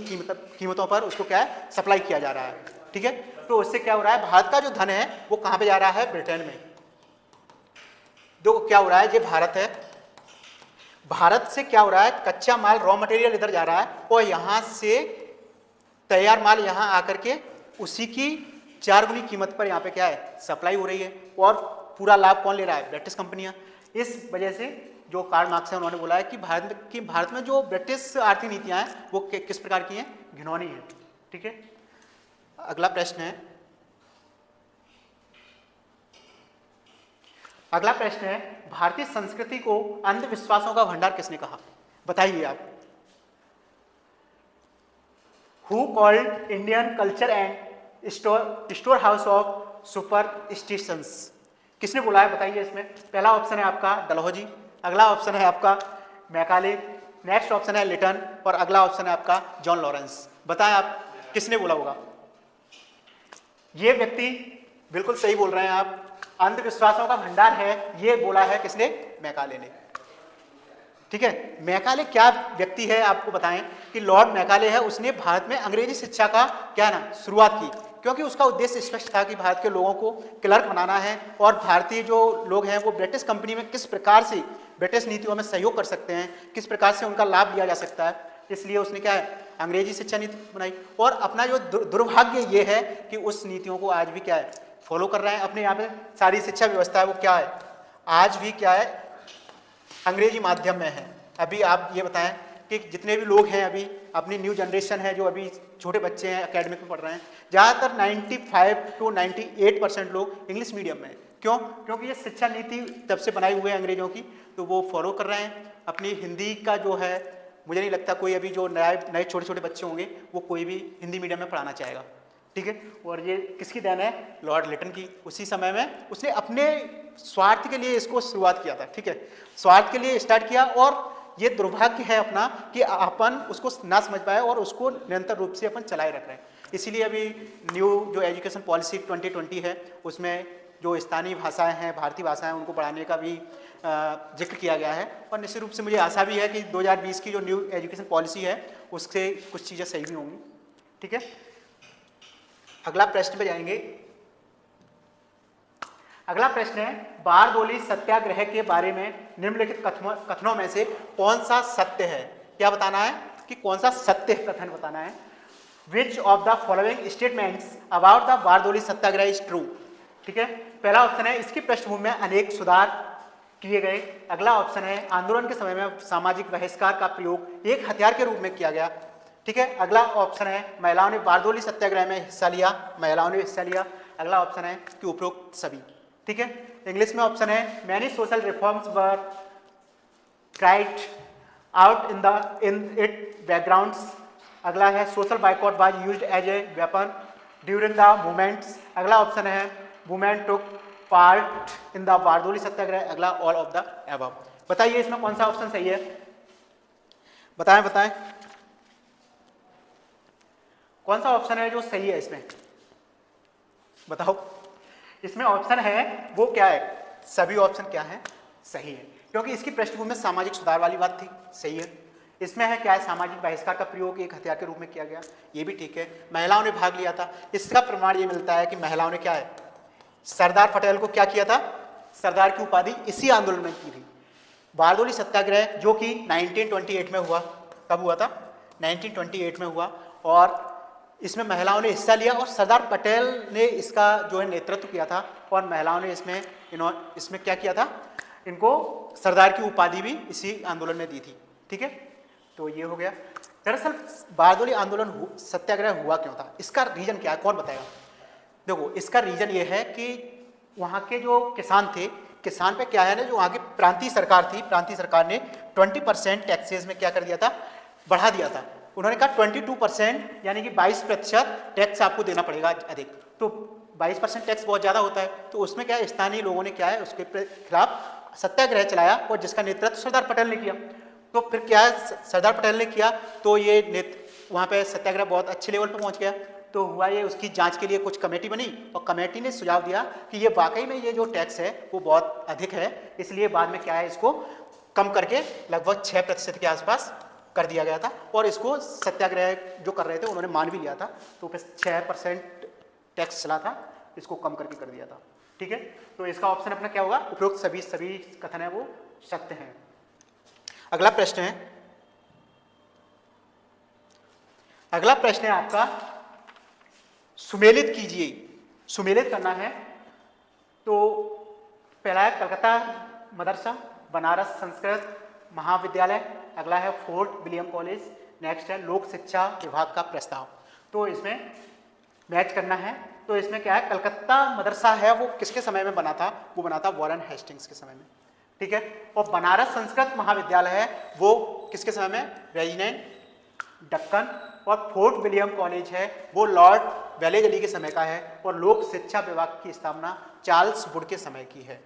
कीमतों पर उसको क्या है, सप्लाई किया जा रहा है। ठीक है, तो उससे क्या हो रहा है, भारत का जो धन है वो कहां पे जा रहा है, ब्रिटेन में। तो क्या हो रहा है, ये भारत है, भारत से क्या हो रहा है, कच्चा माल रॉ मटेरियल इधर जा रहा है, और यहां से तैयार माल यहां आकर के उसी की 4 गुनी कीमत पर यहाँ पे क्या है, सप्लाई हो रही है, और पूरा लाभ कौन ले रहा है, ब्रिटिश कंपनियां। इस वजह से जो कार्ल मार्क्स है उन्होंने बोला है कि भारत में जो ब्रिटिश आर्थिक नीतियां हैं वो किस प्रकार की हैं, घिनौनी है। ठीक है, अगला प्रश्न है भारतीय संस्कृति को अंधविश्वासों का भंडार किसने कहा, बताइए आप। Who called Indian culture and store house of superstitions, किसने बोला है, बताइए इसमें। पहला ऑप्शन है आपका डलहौजी, अगला ऑप्शन है आपका मैकाले, नेक्स्ट ऑप्शन है लिटन, और अगला ऑप्शन है आपका जॉन लॉरेंस। बताएं आप किसने बोला होगा। ये व्यक्ति बिल्कुल सही बोल रहे हैं आप, अंधविश्वासों का भंडार है, ये बोला है किसने, मैकाले ने। ठीक है, मैकाले क्या व्यक्ति है आपको बताएं कि लॉर्ड मैकाले है, उसने भारत में अंग्रेजी शिक्षा का क्या ना शुरुआत की, क्योंकि उसका उद्देश्य स्पष्ट था कि भारत के लोगों को क्लर्क बनाना है, और भारतीय जो लोग हैं वो ब्रिटिश कंपनी में किस प्रकार से ब्रिटिश नीतियों में सहयोग कर सकते हैं, किस प्रकार से उनका लाभ लिया जा सकता है। इसलिए उसने क्या है, अंग्रेजी शिक्षा नीति बनाई। और अपना जो दुर्भाग्य ये है कि उस नीतियों को आज भी क्या है फॉलो कर रहे हैं। अपने यहाँ पे सारी शिक्षा व्यवस्था है वो क्या है आज भी क्या है अंग्रेजी माध्यम में है। अभी आप ये बताएं कि जितने भी लोग हैं अभी अपनी न्यू जनरेशन है जो अभी छोटे बच्चे हैं एकेडमिक में पढ़ रहे हैं, ज़्यादातर 95 to 98% लोग इंग्लिश मीडियम में। क्यों? क्योंकि ये शिक्षा नीति तब से बनाई हुई है अंग्रेजों की, तो वो फॉलो कर रहे हैं। अपनी हिंदी का जो है मुझे नहीं लगता कोई अभी जो नए छोटे छोटे बच्चे होंगे वो कोई भी हिंदी मीडियम में पढ़ाना चाहेगा, ठीक है। और ये किसकी देन है? लॉर्ड लिटन की। उसी समय में उसने अपने स्वार्थ के लिए इसको शुरुआत किया था, ठीक है, स्वार्थ के लिए स्टार्ट किया। और ये दुर्भाग्य है अपना कि अपन उसको ना समझ पाए और उसको निरंतर रूप से अपन चलाए रख रहे हैं। इसीलिए अभी न्यू जो एजुकेशन पॉलिसी 2020 है उसमें जो स्थानीय भाषाएं हैं भारतीय भाषाएं उनको बढ़ाने का भी जिक्र किया गया है। और निश्चित रूप से मुझे आशा भी है कि 2020 की जो न्यू एजुकेशन पॉलिसी है उससे कुछ चीज़ें सही भी होंगी, ठीक है। अगला प्रश्न पे जाएंगे। अगला प्रश्न है बारदोली सत्याग्रह के बारे में निम्नलिखित कथनों में से कौन सा सत्य है? क्या बताना है कि कौन सा सत्य कथन बताना है। Which of the following statements about the Bardoli Satyagraha is true, ठीक है। पहला ऑप्शन है इसकी पृष्ठभूमि में अनेक सुधार किए गए। अगला ऑप्शन है आंदोलन के समय में सामाजिक बहिष्कार का प्रयोग एक हथियार के रूप में किया गया, ठीक है। अगला ऑप्शन है महिलाओं ने बारदोली सत्याग्रह में हिस्सा लिया, महिलाओं ने हिस्सा लिया। अगला ऑप्शन है कि उपरोक्त सभी, ठीक है। इंग्लिश में ऑप्शन है many social reforms were tried out in it backgrounds. अगला है social boycott was used as a weapon during the movements. अगला ऑप्शन है women took part in the Bardoli Satyagraha. अगला ऑल ऑफ द अबव। बताइए इसमें कौन सा ऑप्शन सही है? बताएं बताएं कौन सा ऑप्शन है जो सही है इसमें, बताओ। इसमें ऑप्शन है वो क्या है, सभी ऑप्शन क्या है सही है, क्योंकि इसकी पृष्ठभूमि में सामाजिक सुधार वाली बात थी, सही है। इसमें है क्या है सामाजिक बहिष्कार का प्रयोग एक हथियार के रूप में किया गया, ये भी ठीक है। महिलाओं ने भाग लिया था, इसका प्रमाण ये मिलता है कि महिलाओं ने क्या है सरदार पटेल को क्या किया था, सरदार की उपाधि इसी आंदोलन में की थी। बारदोली सत्याग्रह जो कि 1928 में हुआ, कब हुआ था? 1928 में हुआ। और इसमें महिलाओं ने हिस्सा लिया और सरदार पटेल ने इसका जो है नेतृत्व किया था। और महिलाओं ने इसमें क्या किया था, इनको सरदार की उपाधि भी इसी आंदोलन में दी थी, ठीक है। तो ये हो गया। दरअसल बारदोली आंदोलन सत्याग्रह हुआ क्यों था, इसका रीजन क्या है, कौन बताएगा? देखो इसका रीजन ये है कि वहाँ के जो किसान थे, किसान पे क्या है ना, जो वहाँ की प्रांतीय सरकार थी, प्रांतीय सरकार ने 20% टैक्सेस में क्या कर दिया था, बढ़ा दिया था। उन्होंने कहा 22% यानी कि 22% टैक्स आपको देना पड़ेगा अधिक। तो 22% टैक्स बहुत ज़्यादा होता है, तो उसमें क्या है स्थानीय लोगों ने क्या है उसके खिलाफ सत्याग्रह चलाया और जिसका नेतृत्व सरदार पटेल ने किया। तो फिर क्या है सरदार पटेल ने किया तो ये वहाँ पे सत्याग्रह बहुत अच्छे लेवल पर पहुँच गया। तो हुआ ये उसकी जांच के लिए कुछ कमेटी बनी और कमेटी ने सुझाव दिया कि ये वाकई में ये जो टैक्स है वो बहुत अधिक है, इसलिए बाद में क्या है इसको कम करके लगभग 6% के आसपास कर दिया गया था। और इसको सत्याग्रह जो कर रहे थे उन्होंने मान भी लिया था, तो फिर 6% टैक्स चला था, इसको कम करके कर दिया था, ठीक है। तो इसका ऑप्शन अपना क्या होगा, उपरोक्त सभी कथन है वो सत्य हैं। अगला प्रश्न है, अगला प्रश्न है आपका सुमेलित कीजिए। सुमेलित करना है तो पहला है कलकत्ता मदरसा, बनारस संस्कृत महाविद्यालय, अगला है फोर्ट विलियम कॉलेज, नेक्स्ट है लोक शिक्षा विभाग का प्रस्ताव। तो इसमें मैच करना है। तो इसमें क्या है कलकत्ता मदरसा है वो किसके समय में बना था, वो बना था वॉरेन हेस्टिंग्स के समय में, ठीक है। और बनारस संस्कृत महाविद्यालय है वो किसके समय में, रेजिडेंट डक्कन। और फोर्ट विलियम कॉलेज है वो लॉर्ड वेलेजली के समय का है। और लोक शिक्षा विभाग की स्थापना चार्ल्स वुड के समय की है,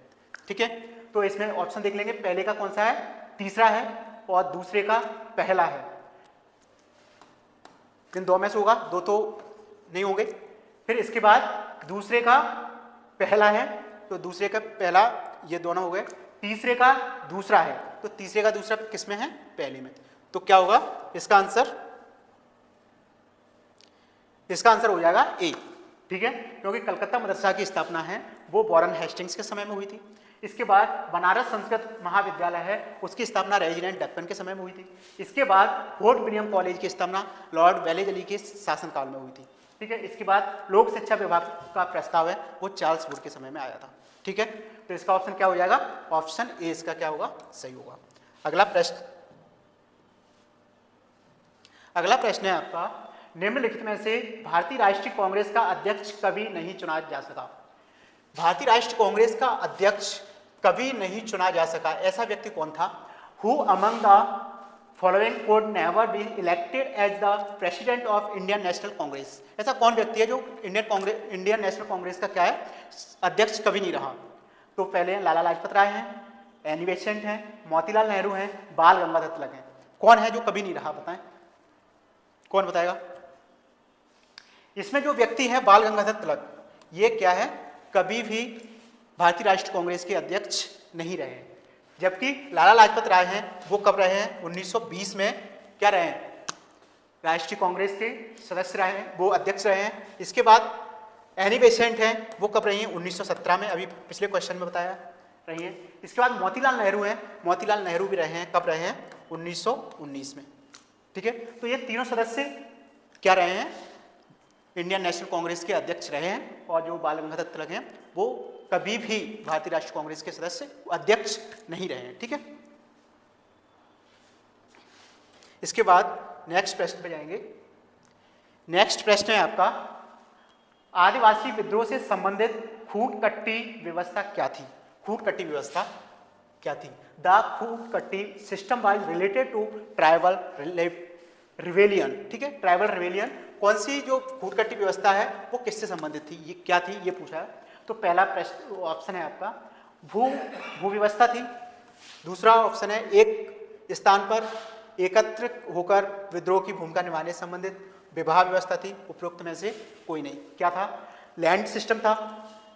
ठीक है। तो इसमें ऑप्शन देख लेंगे, पहले का कौन सा है, तीसरा है, और दूसरे का पहला है। इन दो में से होगा, दो तो नहीं होंगे। फिर इसके बाद दूसरे का पहला है, तो दूसरे का पहला, ये दोनों हो गए। तीसरे का दूसरा है, तो तीसरे का दूसरा किस में है, पहले में। तो क्या होगा इसका आंसर, इसका आंसर हो जाएगा ए, ठीक है। क्योंकि कलकत्ता मदरसा की स्थापना है वो वॉरेन हेस्टिंग्स के समय में हुई थी। इसके बाद बनारस संस्कृत महाविद्यालय है, उसकी स्थापना रेजिडेंट डक्कन के समय में हुई थी। इसके बाद फोर्ट विलियम कॉलेज की स्थापना लॉर्ड वेलेजली के शासनकाल में हुई थी। ठीक है, इसके बाद लोक शिक्षा विभाग का प्रस्ताव है वो चार्ल्स वुड के समय में आया था। ठीक है, तो इसका ऑप्शन क्या हो जाएगा, ऑप्शन ए इसका क्या होगा, सही होगा। अगला प्रश्न है आपका, निम्नलिखित में से भारतीय राष्ट्रीय कांग्रेस का अध्यक्ष कभी नहीं चुना जा सका। भारतीय राष्ट्रीय कांग्रेस का अध्यक्ष कभी नहीं चुना जा सका, ऐसा व्यक्ति कौन था? Who among the following could never be elected as the president of Indian National Congress. ऐसा कौन व्यक्ति है जो इंडियन नेशनल कांग्रेस का क्या है, अध्यक्ष कभी नहीं रहा? तो पहले लाला लाजपत राय हैं, एनी बेसेंट हैं, मोतीलाल नेहरू हैं, बाल गंगाधर तिलक हैं। कौन है जो कभी नहीं रहा, बताएं कौन बताएगा? इसमें जो व्यक्ति है बाल गंगाधर तिलक, ये क्या है, कभी भी भारतीय राष्ट्रीय कांग्रेस के अध्यक्ष नहीं रहे। जबकि लाला लाजपत राय हैं, वो कब रहे हैं, 1920 में क्या रहे हैं, राष्ट्रीय कांग्रेस के सदस्य रहे हैं, वो अध्यक्ष रहे हैं। इसके बाद एनी बेसेंट हैं, वो कब रही हैं, 1917 में, अभी पिछले क्वेश्चन में बताया रही है। इसके बाद मोतीलाल नेहरू हैं, मोतीलाल नेहरू भी रहे हैं, कब रहे हैं, 1919 में। ठीक है, तो ये तीनों सदस्य क्या रहे हैं, इंडियन नेशनल कांग्रेस के अध्यक्ष रहे हैं। और जो बाल गंगाधर तिलक हैं वो कभी भी भारतीय राष्ट्रीय कांग्रेस के सदस्य अध्यक्ष नहीं रहे हैं। ठीक है, इसके बाद नेक्स्ट प्रश्न पे जाएंगे। नेक्स्ट प्रश्न है आपका, आदिवासी विद्रोह से संबंधित खूट-कट्टी व्यवस्था क्या थी? खूट-कट्टी व्यवस्था क्या थी? The Khuntkatti system was related to tribal rebellion. ठीक है, ट्राइबल रिवेलियन, कौन सी जो खूट-कट्टी व्यवस्था है वो किससे संबंधित थी, ये क्या थी, ये पूछा है। तो पहला प्रश्न ऑप्शन है आपका भू व्यवस्था थी। दूसरा ऑप्शन है एक स्थान पर एकत्र होकर विद्रोह की भूमिका निभाने से संबंधित विवाह व्यवस्था थी। उपरोक्त में से कोई नहीं। क्या था? लैंड सिस्टम था,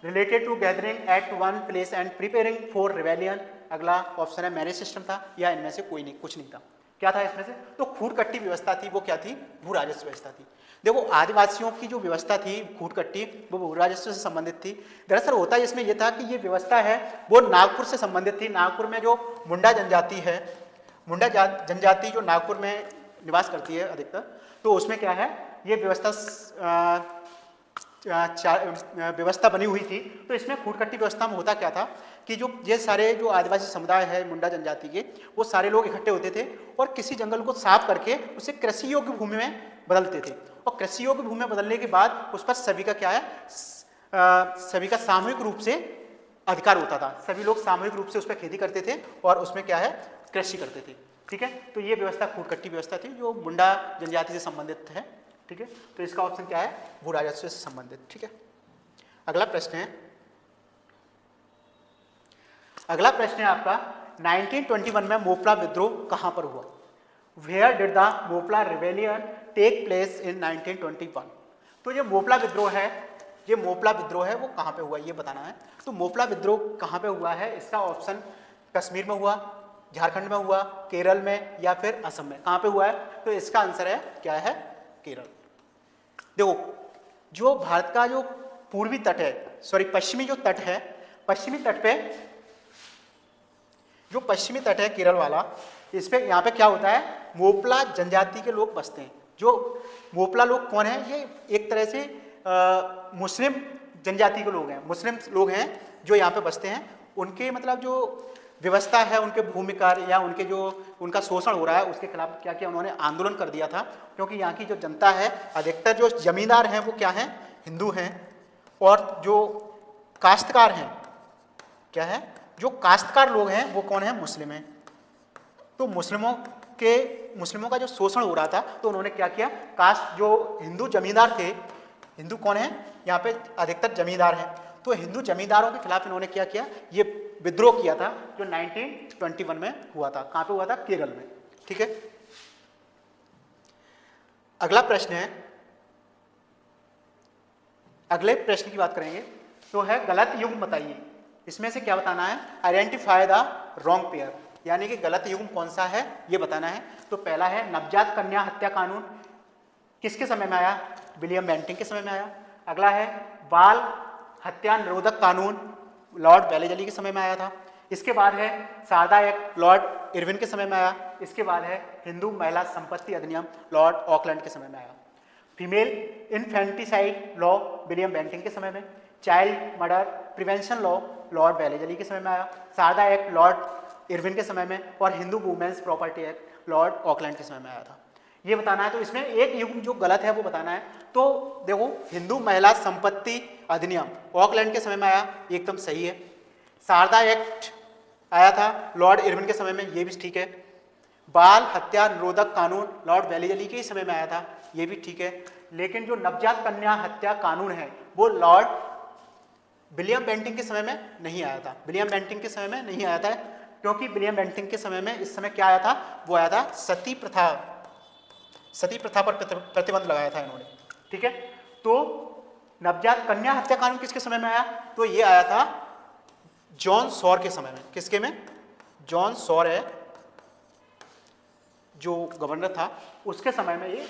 related to gathering at one place and preparing for rebellion. अगला ऑप्शन है मैरिज सिस्टम था, या इनमें से कोई नहीं, कुछ नहीं था। क्या था इसमें से? तो खूट-कट्टी व्यवस्था थी, वो क्या थी? भू राजस्व व्यवस्था थी। देखो, आदिवासियों की जो व्यवस्था थी खूट-कट्टी, वो भू राजस्व से संबंधित थी। दरअसल होता इसमें यह था कि ये व्यवस्था है वो नागपुर से संबंधित थी। नागपुर में जो मुंडा जनजाति है, मुंडा जनजाति जो नागपुर में निवास करती है अधिकतर, तो उसमें क्या है, ये व्यवस्था बनी हुई थी। तो इसमें खूट-कट्टी व्यवस्था में होता क्या था कि जो ये सारे जो आदिवासी समुदाय है मुंडा जनजाति के, वो सारे लोग इकट्ठे होते थे और किसी जंगल को साफ करके उसे कृषि योग्य भूमि में बदलते थे। और कृषि योग्य भूमि में बदलने के बाद उस पर सभी का क्या है, सभी का सामूहिक रूप से अधिकार होता था। सभी लोग सामूहिक रूप से उस पर खेती करते थे और उसमें क्या है, कृषि करते थे। ठीक है, तो ये व्यवस्था खूट-कट्टी व्यवस्था थी जो मुंडा जनजाति से संबंधित है। ठीक है, तो इसका ऑप्शन क्या है, भू राजस्व से संबंधित। ठीक है, अगला प्रश्न है आपका 1921 में मोपला विद्रोह कहां पर हुआ? Where did the Moplah rebellion take place in 1921? तो ये मोपला विद्रोह है वो कहां पे हुआ, ये बताना है। तो मोपला विद्रोह कहां पे हुआ है? इसका ऑप्शन कश्मीर में हुआ, झारखंड में हुआ, केरल में, या फिर असम में। कहां पे हुआ है? तो इसका आंसर है क्या है, केरल। देखो, जो भारत का जो पूर्वी तट है, पश्चिमी जो तट है, पश्चिमी तट है केरल वाला, इस पे यहाँ पे क्या होता है, मोपला जनजाति के लोग बसते हैं। जो मोपला लोग कौन है? ये एक तरह से मुस्लिम जनजाति के लोग हैं, मुस्लिम लोग हैं जो यहाँ पे बसते हैं। उनके मतलब जो व्यवस्था है, उनके भूमिकार या उनके जो उनका शोषण हो रहा है, उसके खिलाफ क्या किया उन्होंने, आंदोलन कर दिया था। क्योंकि यहाँ की जो जनता है, अधिकतर जो जमींदार हैं वो क्या हैं, हिंदू हैं, और जो काश्तकार हैं, क्या है, जो काश्तकार लोग हैं वो कौन है, मुस्लिम हैं। तो मुस्लिमों का जो शोषण हो रहा था, तो उन्होंने क्या किया, कास्ट जो हिंदू जमींदार थे, हिंदू कौन है यहाँ पे, अधिकतर जमींदार हैं, तो हिंदू जमींदारों के खिलाफ इन्होंने क्या किया, ये विद्रोह किया था, जो 1921 में हुआ था। कहां पे हुआ था? केरल में। ठीक है, अगला प्रश्न है, अगले प्रश्न की बात करेंगे, तो है गलत युग्म बताइए। इसमें से क्या बताना है, आइडेंटिफाई द रॉन्ग पेयर, यानी कि गलत युग्म कौन सा है ये बताना है। तो पहला है नवजात कन्या हत्या कानून, किसके समय में आया? विलियम बेंटिंग के समय में आया। अगला है बाल हत्या निरोधक कानून, लॉर्ड वेलेजली के समय में आया था। इसके बाद है शारदा एक्ट लॉर्ड इरविन के समय में आया। इसके बाद है हिंदू महिला संपत्ति अधिनियम लॉर्ड ऑकलैंड के समय में आया। Female infanticide law William Bentinck के समय में। Child murder prevention law Lord Wellesley के समय में आया। शारदा एक्ट लॉर्ड इरविन के समय में। और Hindu women's property act Lord Auckland के समय में आया था। ये बताना है, तो इसमें एक युग जो गलत है वो बताना है। तो देखो, हिंदू महिला संपत्ति अधिनियम ऑकलैंड के समय में आया, ये एकदम सही है। शारदा एक्ट आया था लॉर्ड इरविन के समय में, ये भी ठीक है। बाल हत्या निरोधक कानून लॉर्ड वेलेजली के ही समय में आया था, ये भी ठीक है। लेकिन जो नवजात कन्या हत्या कानून है वो लॉर्ड विलियम बेंटिंग के समय में नहीं आया था। विलियम बेंटिंग के समय में नहीं आया था क्योंकि विलियम बेंटिंग के समय में इस समय क्या आया था, वो आया था सती प्रथा पर प्रतिबंध लगाया था इन्होंने, ठीक है। तो नवजात कन्या हत्या कानून किसके समय में आया, तो ये आया था जॉन सॉर के समय में। किसके में, जॉन सॉर है जो गवर्नर था, उसके समय में ये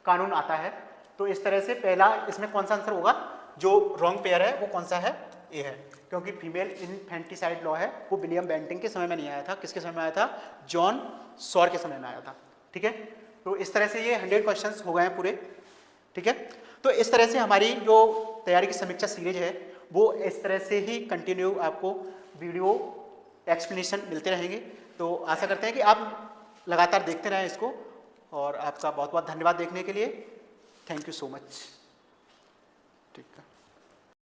कानून आता है। तो इस तरह से पहला इसमें कौन सा आंसर होगा, जो रॉन्ग पेयर है वो कौन सा है, ए है, क्योंकि फीमेल इन्फेंटिसाइड लॉ है वो विलियम बेंटिंग के समय में नहीं आया था। किसके समय में आया था, जॉन सॉर के समय में आया था, ठीक है। तो इस तरह से ये 100 क्वेश्चंस हो गए हैं पूरे, ठीक है। तो इस तरह से हमारी जो तैयारी की समीक्षा सीरीज है वो इस तरह से ही कंटिन्यू आपको वीडियो एक्सप्लेनेशन मिलते रहेंगे। तो आशा करते हैं कि आप लगातार देखते रहें इसको, और आपका बहुत बहुत धन्यवाद देखने के लिए। थैंक यू सो मच, ठीक है।